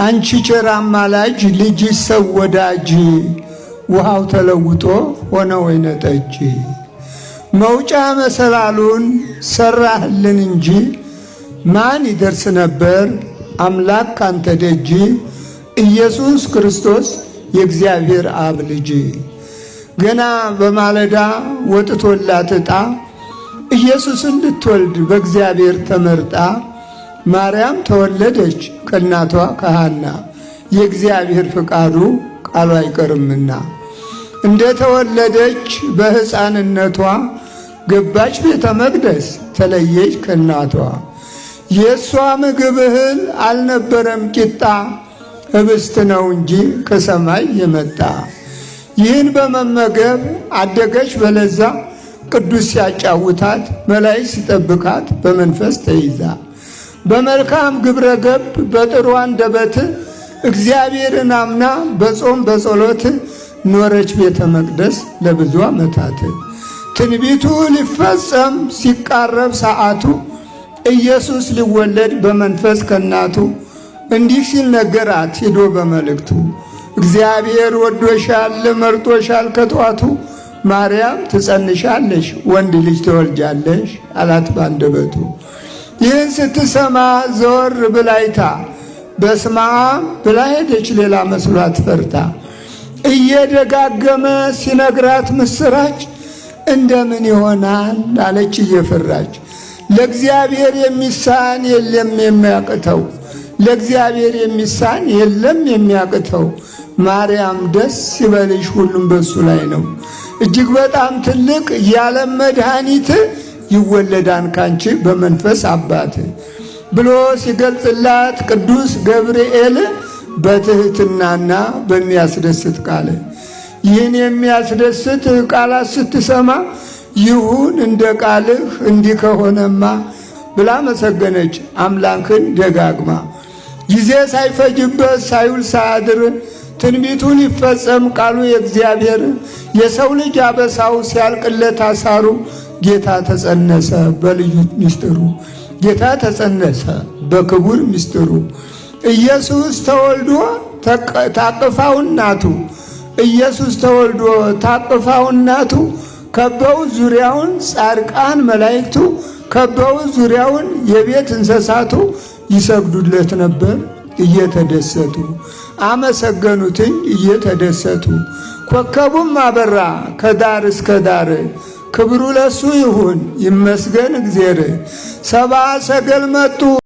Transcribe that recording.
አንቺ ቸር አማላጅ ልጅሽ ሰው ወዳጅ ውሃው ተለውጦ ሆነ ወይነ ጠጅ። መውጫ መሰላሉን ሰራህልን እንጂ ማን ይደርስ ነበር አምላክ ካንተ ደጅ። ኢየሱስ ክርስቶስ የእግዚአብሔር አብ ልጅ። ገና በማለዳ ወጥቶላት ዕጣ ኢየሱስን ልትወልድ በእግዚአብሔር ተመርጣ ማርያም ተወለደች ከእናቷ ከሐና። የእግዚአብሔር ፍቃዱ ቃሉ አይቀርምና እንደ ተወለደች በሕፃንነቷ ገባች ቤተ መቅደስ ተለየች ከእናቷ። የእሷ ምግብ እህል አልነበረም ቂጣ ህብስት ነው እንጂ ከሰማይ የመጣ። ይህን በመመገብ አደገች በለዛ ቅዱስ ሲያጫውታት መላእክት ሲጠብቃት በመንፈስ ተይዛ። በመልካም ግብረ ገብ በጥሩ አንደበት እግዚአብሔርን አምና በጾም በጸሎት ኖረች ቤተ መቅደስ ለብዙ ዓመታት። ትንቢቱ ሊፈጸም ሲቃረብ ሰዓቱ ኢየሱስ ሊወለድ በመንፈስ ከናቱ እንዲህ ሲል ነገራት ሄዶ በመልእክቱ። እግዚአብሔር ወዶሻል መርጦሻል ከጧቱ ማርያም ትጸንሻለሽ ወንድ ልጅ ትወልጃለሽ አላት ባንደበቱ። ይህን ስትሰማ ዘወር ብላይታ በስመ አብ ብላ ሄደች ሌላ መስሏት ፈርታ። እየደጋገመ ሲነግራት ምስራች እንደምን ይሆናል አለች እየፈራች። ለእግዚአብሔር የሚሳን የለም የሚያቅተው፣ ለእግዚአብሔር የሚሳን የለም የሚያቅተው። ማርያም ደስ ይበልሽ ሁሉም በሱ ላይ ነው። እጅግ በጣም ትልቅ የዓለም መድኃኒት ይወለዳን ካንቺ በመንፈስ አባት ብሎ ሲገልጽላት ቅዱስ ገብርኤል በትህትናና በሚያስደስት ቃል። ይህን የሚያስደስት ቃላት ስትሰማ ይሁን እንደ ቃልህ እንዲህ ከሆነማ ብላ መሰገነች አምላክን ደጋግማ። ጊዜ ሳይፈጅበት ሳይውል ሳያድር ትንቢቱ ሊፈጸም ቃሉ የእግዚአብሔር የሰው ልጅ አበሳው ሲያልቅለት አሳሩ ጌታ ተጸነሰ በልዩ ምስጢሩ። ጌታ ተጸነሰ በክቡር ምስጢሩ። ኢየሱስ ተወልዶ ታቅፋው እናቱ፣ ኢየሱስ ተወልዶ ታቅፋው እናቱ። ከበው ዙሪያውን ጻድቃን መላእክቱ፣ ከበው ዙሪያውን የቤት እንስሳቱ ይሰግዱለት ነበር እየተደሰቱ። አመሰገኑትኝ እየተደሰቱ። ኮከቡም አበራ ከዳር እስከ ዳር ክብሩ ለሱ ይሁን ይመስገን እግዚአብሔር። ሰብአ ሰገል መጡ